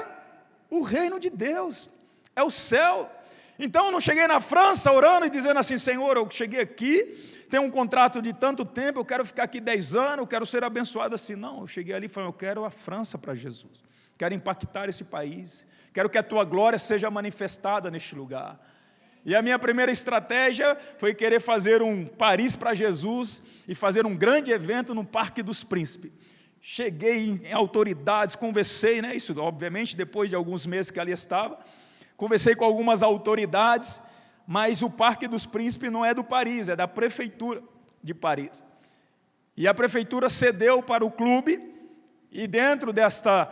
o reino de Deus, é o céu. Então, eu não cheguei na França orando e dizendo assim, Senhor, eu cheguei aqui, tenho um contrato de tanto tempo, eu quero ficar aqui 10 anos, eu quero ser abençoado assim. Não, eu cheguei ali e falei, eu quero a França para Jesus, quero impactar esse país, quero que a tua glória seja manifestada neste lugar. E a minha primeira estratégia foi querer fazer um Paris para Jesus e fazer um grande evento no Parque dos Príncipes. Cheguei em autoridades, conversei, isso obviamente depois de alguns meses que ali estava, conversei com algumas autoridades, mas o Parque dos Príncipes não é do Paris, é da Prefeitura de Paris. E a Prefeitura cedeu para o clube, e dentro dessa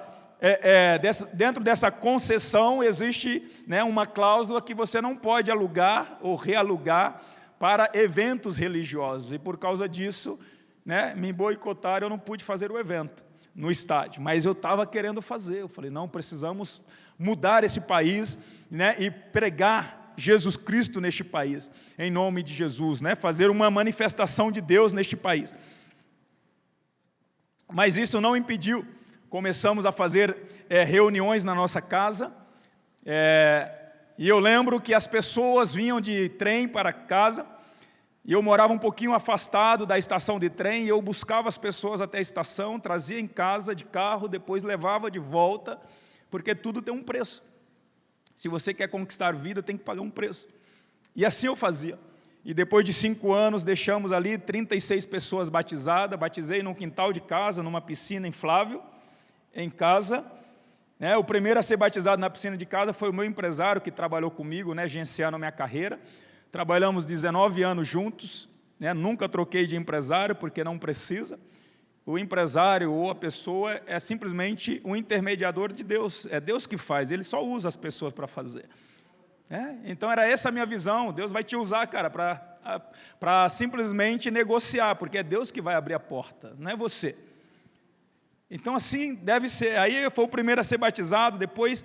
concessão existe uma cláusula que você não pode alugar ou realugar para eventos religiosos, e por causa disso, me boicotaram, eu não pude fazer o evento no estádio, mas eu estava querendo fazer, eu falei, não, precisamos mudar esse país, e pregar Jesus Cristo neste país, em nome de Jesus, fazer uma manifestação de Deus neste país. Mas isso não impediu, começamos a fazer reuniões na nossa casa, e eu lembro que as pessoas vinham de trem para casa, e eu morava um pouquinho afastado da estação de trem, e eu buscava as pessoas até a estação, trazia em casa de carro, depois levava de volta, porque tudo tem um preço. Se você quer conquistar vida, tem que pagar um preço. E assim eu fazia. E depois de 5 anos, deixamos ali 36 pessoas batizadas, batizei num quintal de casa, numa piscina inflável, em casa. O primeiro a ser batizado na piscina de casa foi o meu empresário, que trabalhou comigo, gerenciando a minha carreira. Trabalhamos 19 anos juntos, nunca troquei de empresário, porque não precisa. O empresário ou a pessoa é simplesmente um intermediador de Deus, é Deus que faz, Ele só usa as pessoas para fazer. Então era essa a minha visão, Deus vai te usar, cara, para simplesmente negociar, porque é Deus que vai abrir a porta, não é você. Então assim deve ser. Aí foi o primeiro a ser batizado, depois,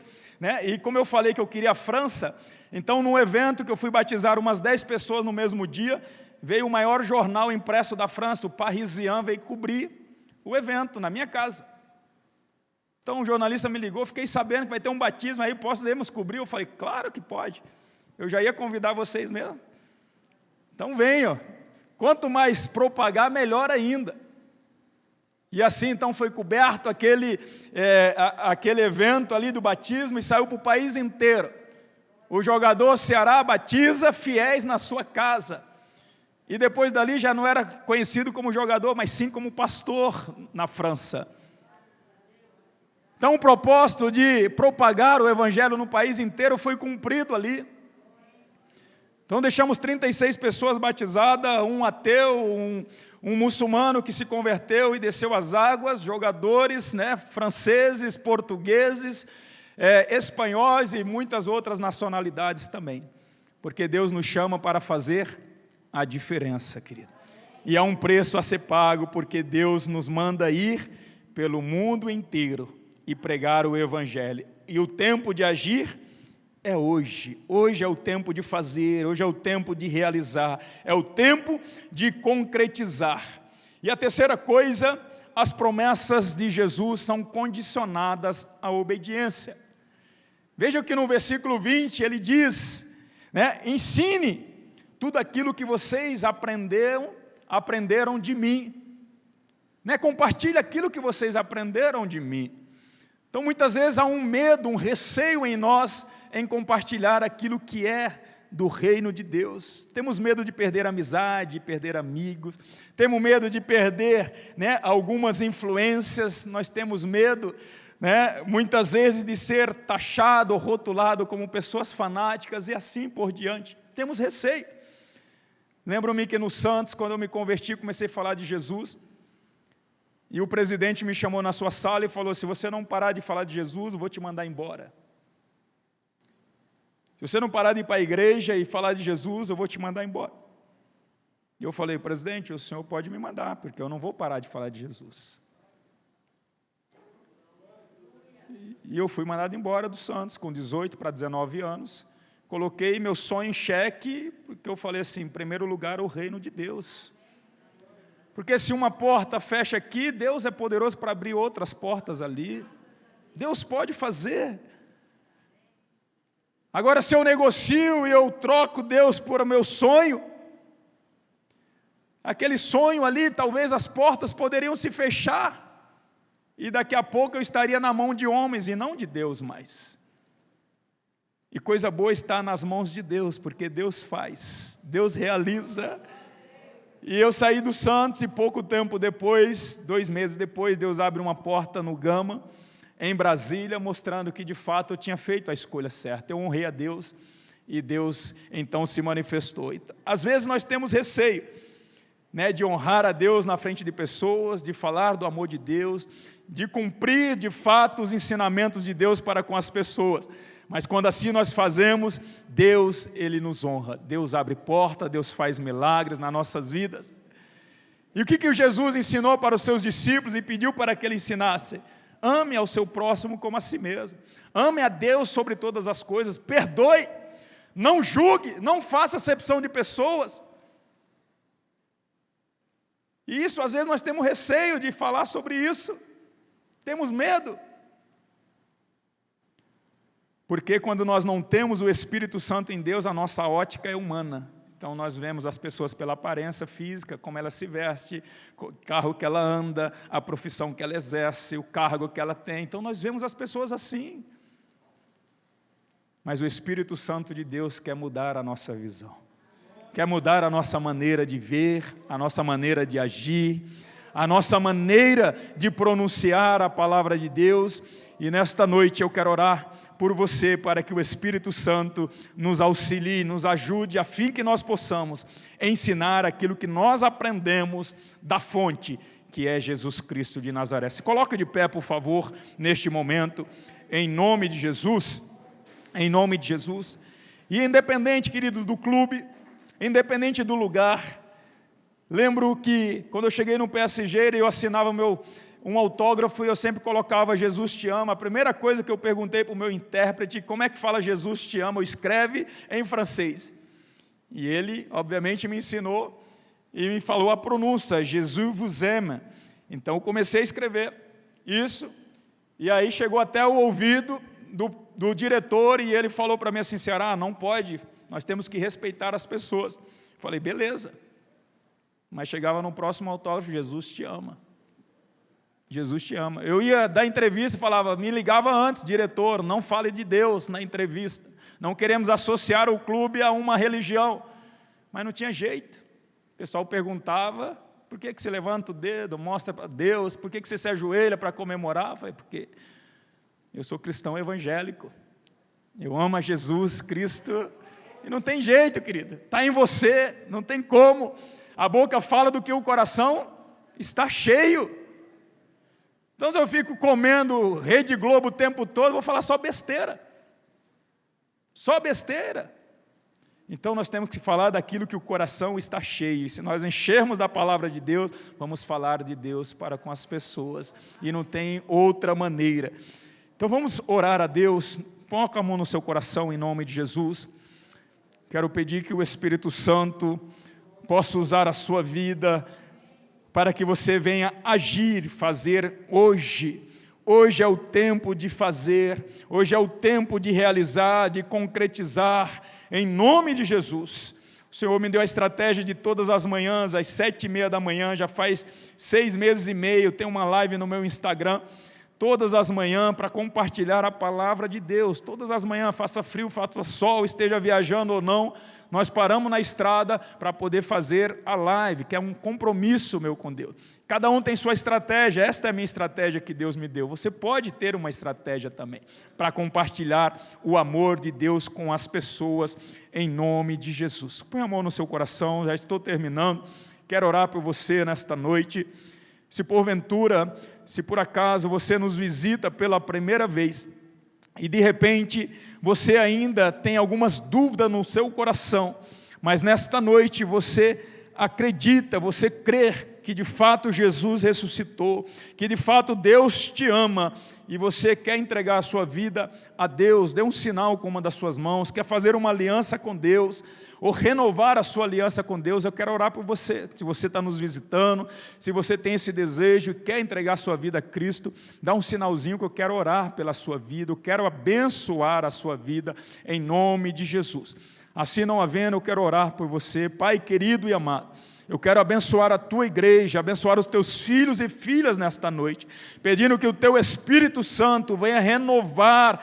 e como eu falei que eu queria a França, então num evento que eu fui batizar umas 10 pessoas no mesmo dia, veio o maior jornal impresso da França, o Parisien, veio cobrir o evento na minha casa. Então um jornalista me ligou, fiquei sabendo que vai ter um batismo, aí podemos cobrir? Eu falei, claro que pode, eu já ia convidar vocês mesmo. Então venham, quanto mais propagar, melhor ainda. E assim então foi coberto aquele evento ali do batismo e saiu para o país inteiro. O jogador Ceará batiza fiéis na sua casa. E depois dali já não era conhecido como jogador, mas sim como pastor na França. Então o propósito de propagar o evangelho no país inteiro foi cumprido ali. Então deixamos 36 pessoas batizadas, um ateu, um muçulmano que se converteu e desceu as águas, jogadores, franceses, portugueses, espanhóis e muitas outras nacionalidades também. Porque Deus nos chama para fazer a diferença, querido. E há um preço a ser pago, porque Deus nos manda ir pelo mundo inteiro e pregar o evangelho. E o tempo de agir é hoje. Hoje é o tempo de fazer, hoje é o tempo de realizar, é o tempo de concretizar. E a terceira coisa, as promessas de Jesus são condicionadas à obediência. Veja que no versículo 20 ele diz, ensine tudo aquilo que vocês aprenderam de mim. Compartilhe aquilo que vocês aprenderam de mim. Então muitas vezes há um medo, um receio em nós em compartilhar aquilo que é do reino de Deus. Temos medo de perder amizade, de perder amigos, temos medo de perder, né, algumas influências, nós temos medo, né, muitas vezes de ser taxado ou rotulado como pessoas fanáticas e assim por diante. Temos receio. Lembro-me que no Santos, quando eu me converti, comecei a falar de Jesus, e o presidente me chamou na sua sala e falou: se você não parar de falar de Jesus, eu vou te mandar embora. Se você não parar de ir para a igreja e falar de Jesus, eu vou te mandar embora. E eu falei: presidente, o senhor pode me mandar, porque eu não vou parar de falar de Jesus. E eu fui mandado embora do Santos, com 18 para 19 anos. Coloquei meu sonho em xeque, porque eu falei assim: em primeiro lugar, o reino de Deus. Porque se uma porta fecha aqui, Deus é poderoso para abrir outras portas ali. Deus pode fazer. Agora, se eu negocio e eu troco Deus por meu sonho, aquele sonho ali, talvez as portas poderiam se fechar, e daqui a pouco eu estaria na mão de homens e não de Deus mais. E coisa boa está nas mãos de Deus, porque Deus faz, Deus realiza. E eu saí do Santos e pouco tempo depois, 2 meses depois, Deus abre uma porta no Gama, em Brasília, mostrando que de fato eu tinha feito a escolha certa. Eu honrei a Deus e Deus então se manifestou. Às vezes nós temos receio, né, de honrar a Deus na frente de pessoas, de falar do amor de Deus, de cumprir de fato os ensinamentos de Deus para com as pessoas. Mas quando assim nós fazemos, Deus, Ele nos honra. Deus abre porta, Deus faz milagres nas nossas vidas. E o que Jesus ensinou para os seus discípulos e pediu para que Ele ensinasse? Ame ao seu próximo como a si mesmo. Ame a Deus sobre todas as coisas. Perdoe. Não julgue. Não faça acepção de pessoas. E isso, às vezes, nós temos receio de falar sobre isso. Temos medo. Porque quando nós não temos o Espírito Santo em Deus, a nossa ótica é humana. Então nós vemos as pessoas pela aparência física, como ela se veste, o carro que ela anda, a profissão que ela exerce, o cargo que ela tem. Então nós vemos as pessoas assim. Mas o Espírito Santo de Deus quer mudar a nossa visão. Quer mudar a nossa maneira de ver, a nossa maneira de agir, a nossa maneira de pronunciar a palavra de Deus. E nesta noite eu quero orar por você, para que o Espírito Santo nos auxilie, nos ajude, a fim que nós possamos ensinar aquilo que nós aprendemos da fonte, que é Jesus Cristo de Nazaré. Se coloca de pé, por favor, neste momento, em nome de Jesus, em nome de Jesus. E independente, queridos, do clube, independente do lugar, lembro que quando eu cheguei no PSG, eu assinava um autógrafo e eu sempre colocava Jesus te ama. A primeira coisa que eu perguntei para o meu intérprete: como é que fala Jesus te ama? Escreve em francês. E ele, obviamente, me ensinou e me falou a pronúncia: Jesus vous aime. Então eu comecei a escrever isso, e aí chegou até o ouvido do diretor, e ele falou para mim assim: Ceará, não pode, nós temos que respeitar as pessoas. Eu falei: beleza. Mas chegava no próximo autógrafo: Jesus te ama. Jesus te ama. Eu ia dar entrevista e falava, me ligava antes: diretor, não fale de Deus na entrevista. Não queremos associar o clube a uma religião. Mas não tinha jeito. O pessoal perguntava: por que você levanta o dedo, mostra para Deus? Por que você se ajoelha para comemorar? Eu falei: porque eu sou cristão evangélico. Eu amo a Jesus Cristo. E não tem jeito, querido. Está em você, não tem como. A boca fala do que o coração está cheio. Então, se eu fico comendo Rede Globo o tempo todo, vou falar só besteira. Só besteira. Então, nós temos que falar daquilo que o coração está cheio. E se nós enchermos da palavra de Deus, vamos falar de Deus para com as pessoas. E não tem outra maneira. Então, vamos orar a Deus. Coloca a mão no seu coração em nome de Jesus. Quero pedir que o Espírito Santo possa usar a sua vida para que você venha agir, fazer hoje. Hoje é o tempo de fazer, hoje é o tempo de realizar, de concretizar, em nome de Jesus. O Senhor me deu a estratégia de todas as manhãs, às 7h30 da manhã, já faz 6 meses e meio, tem uma live no meu Instagram, todas as manhãs para compartilhar a palavra de Deus. Todas as manhãs, faça frio, faça sol, esteja viajando ou não, nós paramos na estrada para poder fazer a live, que é um compromisso meu com Deus. Cada um tem sua estratégia, esta é a minha estratégia que Deus me deu. Você pode ter uma estratégia também, para compartilhar o amor de Deus com as pessoas, em nome de Jesus. Põe a mão no seu coração, já estou terminando. Quero orar por você nesta noite. Se porventura, se por acaso você nos visita pela primeira vez e de repente você ainda tem algumas dúvidas no seu coração, mas nesta noite você acredita, você crê que de fato Jesus ressuscitou, que de fato Deus te ama e você quer entregar a sua vida a Deus, dê um sinal com uma das suas mãos, quer fazer uma aliança com Deus, ou renovar a sua aliança com Deus, eu quero orar por você. Se você está nos visitando, se você tem esse desejo e quer entregar a sua vida a Cristo, dá um sinalzinho que eu quero orar pela sua vida, eu quero abençoar a sua vida em nome de Jesus. Assim não havendo, eu quero orar por você, Pai querido e amado. Eu quero abençoar a tua igreja, abençoar os teus filhos e filhas nesta noite, pedindo que o teu Espírito Santo venha renovar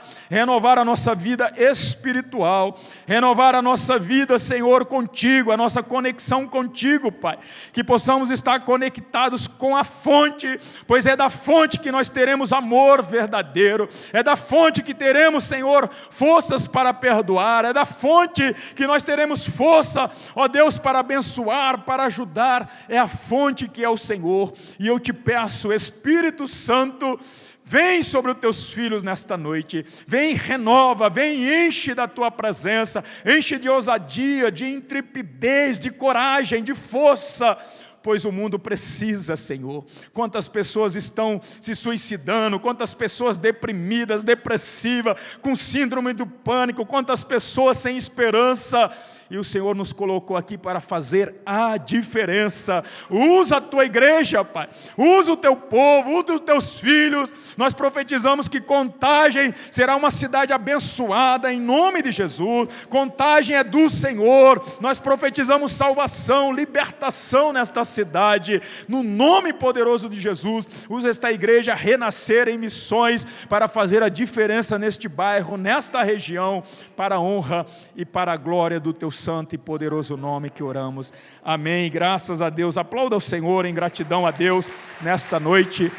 a nossa vida espiritual, renovar a nossa vida, Senhor, contigo, a nossa conexão contigo, Pai, que possamos estar conectados com a fonte, pois é da fonte que nós teremos amor verdadeiro, é da fonte que teremos, Senhor, forças para perdoar, é da fonte que nós teremos força, ó Deus, para abençoar, para ajudar, é a fonte que é o Senhor, e eu te peço, Espírito Santo, vem sobre os teus filhos nesta noite, vem renova, vem enche da tua presença, enche de ousadia, de intrepidez, de coragem, de força, pois o mundo precisa, Senhor. Quantas pessoas estão se suicidando, quantas pessoas deprimidas, depressivas, com síndrome do pânico, quantas pessoas sem esperança. E o Senhor nos colocou aqui para fazer a diferença. Usa a tua igreja, Pai. Usa o teu povo, usa os teus filhos. Nós profetizamos que Contagem será uma cidade abençoada em nome de Jesus. Contagem é do Senhor. Nós profetizamos salvação, libertação nesta cidade. No nome poderoso de Jesus, usa esta igreja a renascer em missões para fazer a diferença neste bairro, nesta região, para a honra e para a glória do teu santo e poderoso nome que oramos. Amém. Graças a Deus. Aplauda o Senhor em gratidão a Deus nesta noite,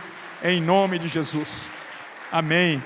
em nome de Jesus. Amém.